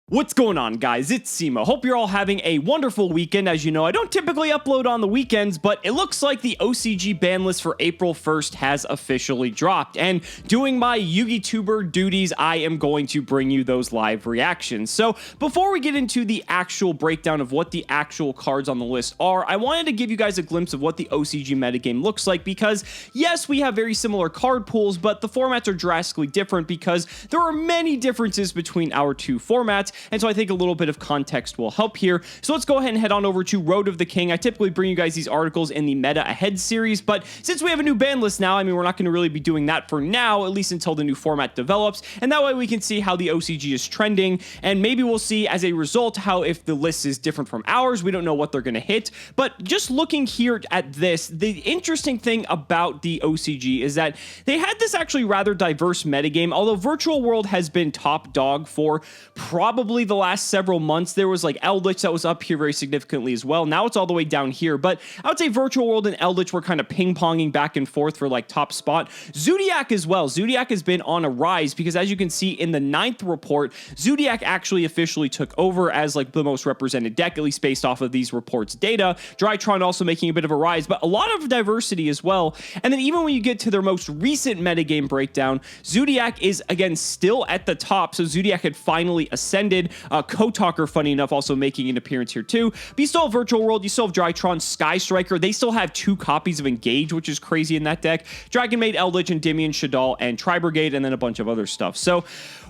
What's going on, guys? It's Cimo. Hope you're all having a wonderful weekend. As you know, I don't typically upload on the weekends, but it looks like the OCG Banlist for April 1st has officially dropped. And doing my YugiTuber duties, I am going to bring you those live reactions. So before we get into the actual breakdown of what the actual cards on the list are, I wanted to give you guys a glimpse of what the OCG metagame looks like because, yes, we have very similar card pools, but the formats are drastically different because there are many differences between our two formats. And so I think a little bit of context will help here. So let's go ahead and head on over to Road of the King. I typically bring you guys these articles in the Meta Ahead series, but since we have a new ban list now, I mean, we're not going to really be doing that for now, at least until the new format develops. And that way we can see how the OCG is trending. And maybe we'll see as a result how if the list is different from ours, we don't know what they're going to hit. But just looking here at this, the interesting thing about the OCG is that they had this actually rather diverse metagame, although Virtual World has been top dog for probably the last several months. There was like Eldritch that was up here very significantly as well. Now it's all the way down here, but I would say Virtual World and Eldritch were kind of ping-ponging back and forth for like top spot. Zodiac as well. Zodiac has been on a rise because as you can see in the 9th report, Zodiac actually officially took over as like the most represented deck, at least based off of these reports data. Drytron also making a bit of a rise, but a lot of diversity as well. And then even when you get to their most recent metagame breakdown, Zodiac is again still at the top. So Zodiac had finally ascended. Kotalker, funny enough, also making an appearance here too. But you still have Virtual World, you still have Drytron, Sky Striker. They still have 2 copies of Engage, which is crazy in that deck. Dragon Maid, Eldritch, Endymion, Shaddoll, and Tri-Brigade, and then a bunch of other stuff. So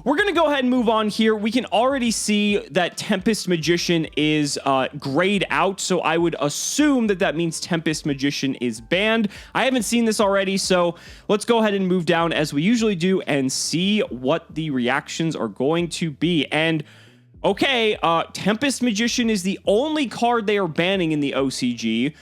we're going to go ahead and move on here. We can already see that Tempest Magician is grayed out, so I would assume that that means Tempest Magician is banned. I haven't seen this already, so let's go ahead and move down as we usually do and see what the reactions are going to be. And okay, Tempest Magician is the only card they are banning in the OCG.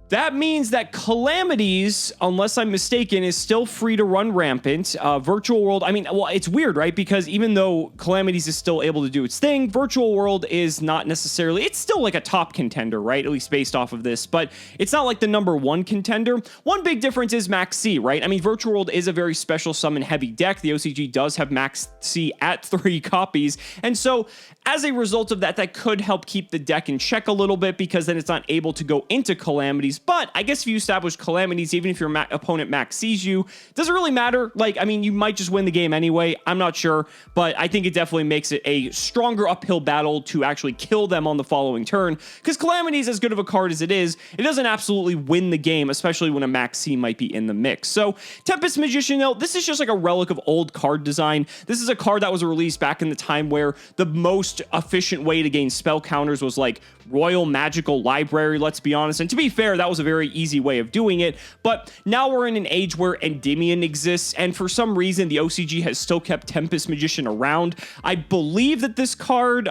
That means that Calamities, unless I'm mistaken, is still free to run rampant. Virtual World, I mean, well, it's weird, right? Because even though Calamities is still able to do its thing, Virtual World is not necessarily, it's still like a top contender, right? At least based off of this, but it's not like the #1 contender. One big difference is Max C, right? I mean, Virtual World is a very special summon heavy deck. The OCG does have Max C at 3 copies. And so as a result of that, that could help keep the deck in check a little bit because then it's not able to go into Calamities. But I guess if you establish Calamities, even if your opponent Max sees you, doesn't really matter. Like, I mean, you might just win the game anyway. I'm not sure, but I think it definitely makes it a stronger uphill battle to actually kill them on the following turn. Because Calamities, as good of a card as it is, it doesn't absolutely win the game, especially when a Max C might be in the mix. So Tempest Magician, though, this is just like a relic of old card design. This is a card that was released back in the time where the most efficient way to gain spell counters was like Royal Magical Library, let's be honest. And to be fair, that was a very easy way of doing it. But now we're in an age where Endymion exists, and for some reason, the OCG has still kept Tempest Magician around. I believe that this card,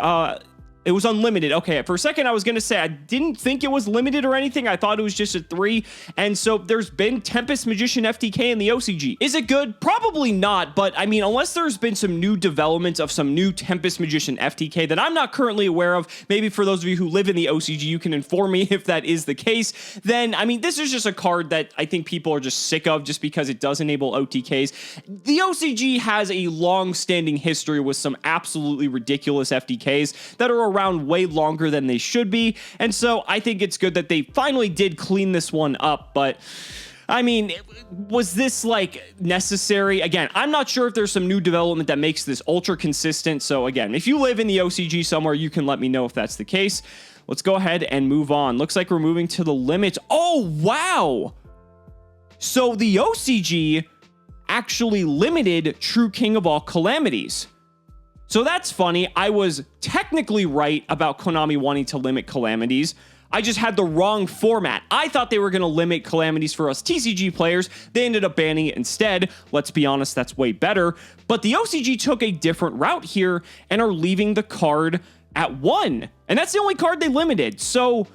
it was unlimited. Okay, for a second, I was going to say I didn't think it was limited or anything. I thought it was just a 3. And so there's been Tempest Magician FTK in the OCG. Is it good? Probably not. But I mean, unless there's been some new developments of some new Tempest Magician FTK that I'm not currently aware of, maybe for those of you who live in the OCG, you can inform me if that is the case. Then, I mean, this is just a card that I think people are just sick of just because it does enable OTKs. The OCG has a long-standing history with some absolutely ridiculous FTKs that are around way longer than they should be, and so I think it's good that they finally did clean this one up. But I mean, was this like necessary? Again, I'm not sure if there's some new development that makes this ultra consistent. So again, if you live in the OCG somewhere, you can let me know if that's the case. Let's go ahead and move on. Looks like we're moving to the limit. Oh, wow. So the OCG actually limited True King of all Calamities. So that's funny. I was technically right about Konami wanting to limit Calamities. I just had the wrong format. I thought they were going to limit Calamities for us TCG players. They ended up banning it instead. Let's be honest, that's way better. But the OCG took a different route here and are leaving the card at 1. And that's the only card they limited. So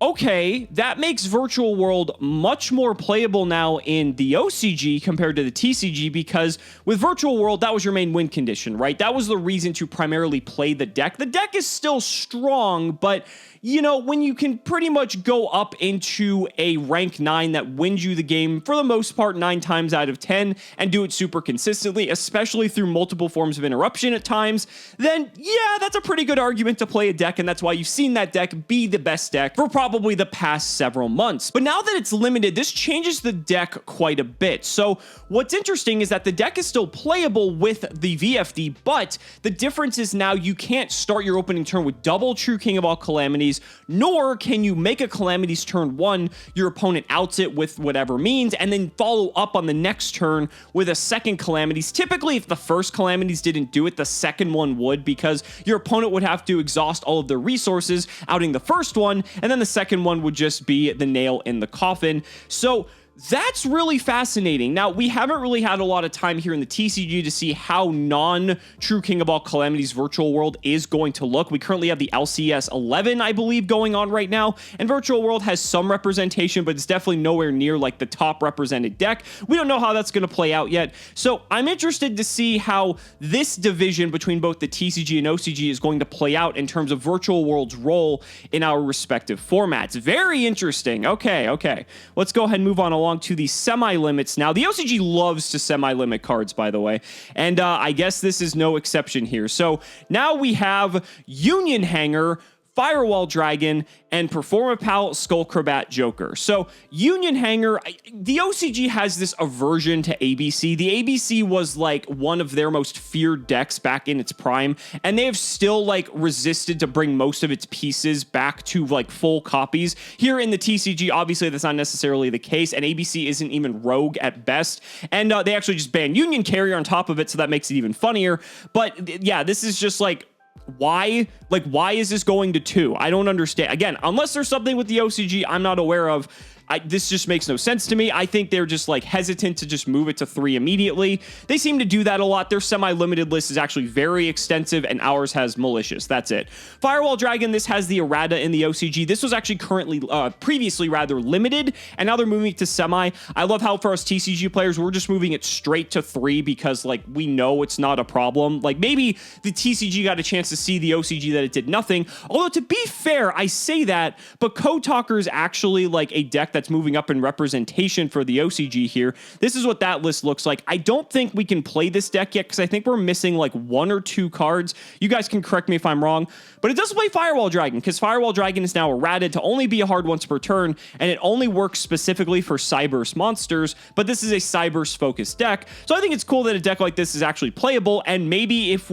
Okay, that makes Virtual World much more playable now in the OCG compared to the TCG, because with Virtual World, that was your main win condition, right? That was the reason to primarily play the deck. The deck is still strong, but you know, when you can pretty much go up into a rank 9 that wins you the game for the most part 9 times out of 10 and do it super consistently, especially through multiple forms of interruption at times, then yeah, that's a pretty good argument to play a deck, and that's why you've seen that deck be the best deck for probably the past several months. But now that it's limited, this changes the deck quite a bit. So what's interesting is that the deck is still playable with the VFD, but the difference is now you can't start your opening turn with double True King of all Calamities, nor can you make a Calamities turn 1, your opponent outs it with whatever means, and then follow up on the next turn with a second Calamities. Typically, if the first Calamities didn't do it, the second one would, because your opponent would have to exhaust all of their resources outing the first one, and then the second one would just be the nail in the coffin. So that's really fascinating. Now, we haven't really had a lot of time here in the TCG to see how non-True King of all Calamities Virtual World is going to look. We currently have the LCS 11, I believe, going on right now, and Virtual World has some representation, but it's definitely nowhere near like the top represented deck. We don't know how that's going to play out yet, so I'm interested to see how this division between both the TCG and OCG is going to play out in terms of Virtual World's role in our respective formats. Very interesting. Okay. Let's go ahead and move on along to the semi-limits now. The OCG loves to semi-limit cards, by the way, and I guess this is no exception here. So now we have Union Hanger, Firewall Dragon, and Performapal Skullcrabat Joker. So Union Hanger, the OCG has this aversion to ABC. The ABC was like one of their most feared decks back in its prime, and they have still like resisted to bring most of its pieces back to like full copies. Here in the TCG, obviously that's not necessarily the case, and ABC isn't even rogue at best, and they actually just ban Union Carrier on top of it, so that makes it even funnier. But yeah, this is just like, why is this going to 2? I don't understand. Again, unless there's something with the OCG I'm not aware of, this just makes no sense to me. I think they're just like hesitant to just move it to 3 immediately. They seem to do that a lot. Their semi-limited list is actually very extensive, and ours has malicious. That's it. Firewall Dragon, this has the errata in the OCG. This was actually previously rather limited, and now they're moving it to semi. I love how for us TCG players, we're just moving it straight to 3 because like we know it's not a problem. Like maybe the TCG got a chance to see the OCG that it did nothing. Although to be fair, I say that, but Code Talker is actually like a deck that's moving up in representation for the OCG here. This is what that list looks like. I don't think we can play this deck yet because I think we're missing like 1 or 2 cards. You guys can correct me if I'm wrong, but it does play Firewall Dragon because Firewall Dragon is now errated to only be a hard once per turn, and it only works specifically for Cyberse monsters, but this is a Cyberse focused deck. So I think it's cool that a deck like this is actually playable, and maybe if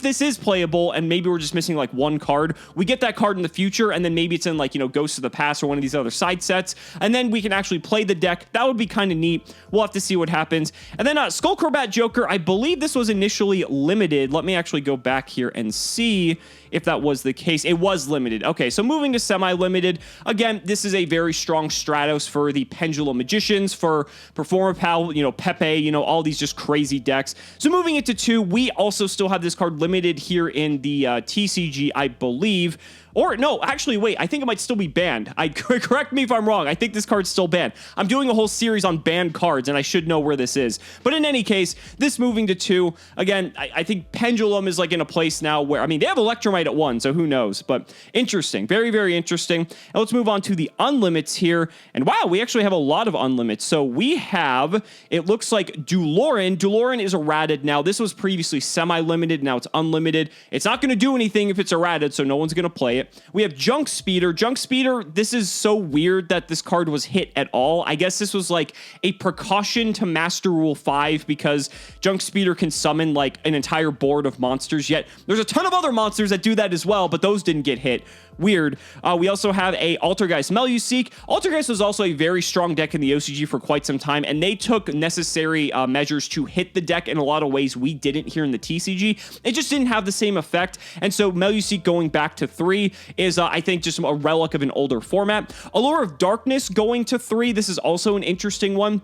this is playable and maybe we're just missing like 1 card, we get that card in the future, and then maybe it's in like, you know, Ghosts of the Past or one of these other side sets, and then we can actually play the deck. That would be kind of neat. We'll have to see what happens. And then Skullcrabat Joker, I believe this was initially limited. Let me actually go back here and see if that was the case. It was limited. Okay, so moving to semi-limited. Again, this is a very strong Stratos for the Pendulum Magicians, for Performapal, you know, Pepe, you know, all these just crazy decks. So moving it to 2, we also still have this card limited here in the TCG, I believe. Or no, actually, wait, I think it might still be banned. Correct me if I'm wrong. I think this card's still banned. I'm doing a whole series on banned cards, and I should know where this is. But in any case, this moving to 2, again, I think Pendulum is like in a place now where, I mean, they have Electromite at 1, so who knows? But interesting, very, very interesting. And let's move on to the unlimits here. And wow, we actually have a lot of unlimits. So we have, it looks like Duloran. Duloran is errated now. This was previously semi-limited. Now it's unlimited. It's not going to do anything if it's errated, so no one's going to play it. We have Junk Speeder. Junk Speeder, this is so weird that this card was hit at all. I guess this was like a precaution to Master Rule 5 because Junk Speeder can summon like an entire board of monsters, yet there's a ton of other monsters that do that as well, but those didn't get hit. Weird. We also have a Altergeist Meluseek. Altergeist was also a very strong deck in the OCG for quite some time, and they took necessary measures to hit the deck in a lot of ways we didn't here in the TCG. It just didn't have the same effect, and so Meluseek going back to 3 is, I think, just a relic of an older format. Allure of Darkness going to 3. This is also an interesting one.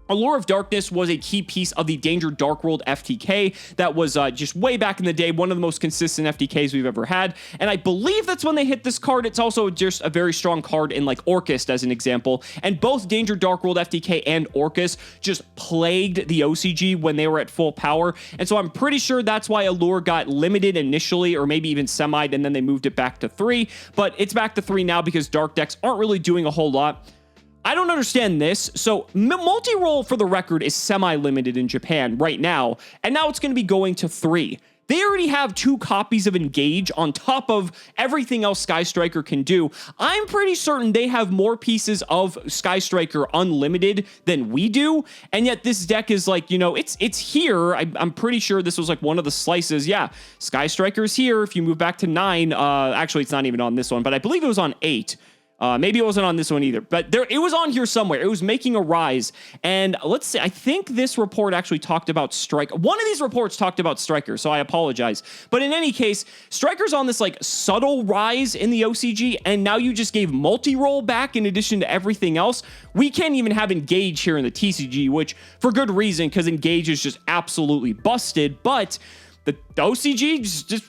Allure of Darkness was a key piece of the Danger Dark World FTK that was just way back in the day, one of the most consistent FTKs we've ever had, and I believe that's when they hit this card. It's also just a very strong card in like Orcust as an example, and both Danger Dark World FTK and Orcust just plagued the OCG when they were at full power, and so I'm pretty sure that's why Allure got limited initially, or maybe even semi'd, and then they moved it back to 3, but it's back to 3 now because Dark decks aren't really doing a whole lot. I don't understand this. So multi-roll, for the record, is semi-limited in Japan right now, and now it's going to be going to 3. They already have 2 copies of Engage on top of everything else Sky Striker can do. I'm pretty certain they have more pieces of Sky Striker Unlimited than we do, and yet this deck is like, you know, it's here. I'm pretty sure this was like one of the slices. Yeah, Sky Striker's here. If you move back to 9, actually, it's not even on this one, but I believe it was on 8. Maybe it wasn't on this one either, but it was on here somewhere. It was making a rise. And let's see, I think this report actually talked about Striker. One of these reports talked about Striker, so I apologize. But in any case, Striker's on this like subtle rise in the OCG, and now you just gave multi-roll back in addition to everything else. We can't even have Engage here in the TCG, which for good reason, because Engage is just absolutely busted, but the OCG just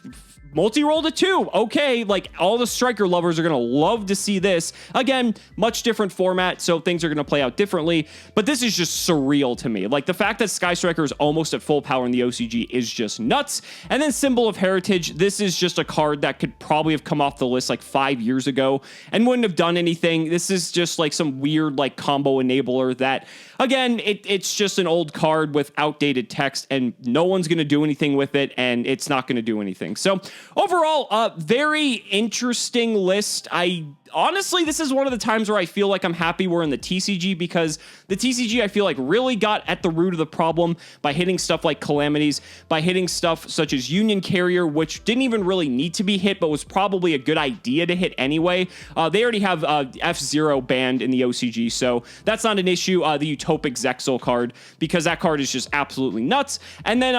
multi-roll to 2. Okay, like all the Striker lovers are going to love to see this. Again, much different format, so things are going to play out differently, but this is just surreal to me. Like the fact that Sky Striker is almost at full power in the OCG is just nuts. And then Symbol of Heritage, this is just a card that could probably have come off the list like 5 years ago and wouldn't have done anything. This is just like some weird like combo enabler that, again, it's just an old card with outdated text, and no one's going to do anything with it, and it's not going to do anything. So overall, very interesting list. Honestly, this is one of the times where I feel like I'm happy we're in the TCG, because the TCG, I feel like, really got at the root of the problem by hitting stuff like Calamities, by hitting stuff such as Union Carrier, which didn't even really need to be hit, but was probably a good idea to hit anyway. They already have F0 banned in the OCG, so that's not an issue. The Utopic Zexal card, because that card is just absolutely nuts. And then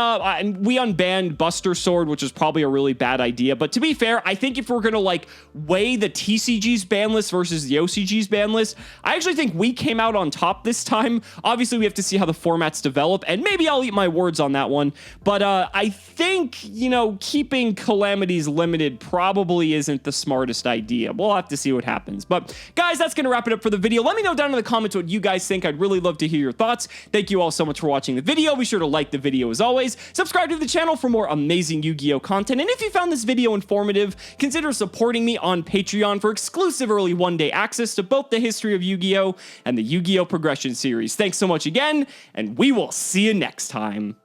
we unbanned Buster Sword, which is probably a really bad idea. But to be fair, I think if we're going to like weigh the TCG's ban list versus the OCG's ban list, I actually think we came out on top this time. Obviously, we have to see how the formats develop, and maybe I'll eat my words on that one. But I think, you know, keeping Calamities limited probably isn't the smartest idea. We'll have to see what happens. But guys, that's going to wrap it up for the video. Let me know down in the comments what you guys think. I'd really love to hear your thoughts. Thank you all so much for watching the video. Be sure to like the video as always. Subscribe to the channel for more amazing Yu-Gi-Oh content. And if you found this video informative, consider supporting me on Patreon for exclusive early one-day access to both the history of Yu-Gi-Oh and the Yu-Gi-Oh progression series. Thanks so much again, and we will see you next time.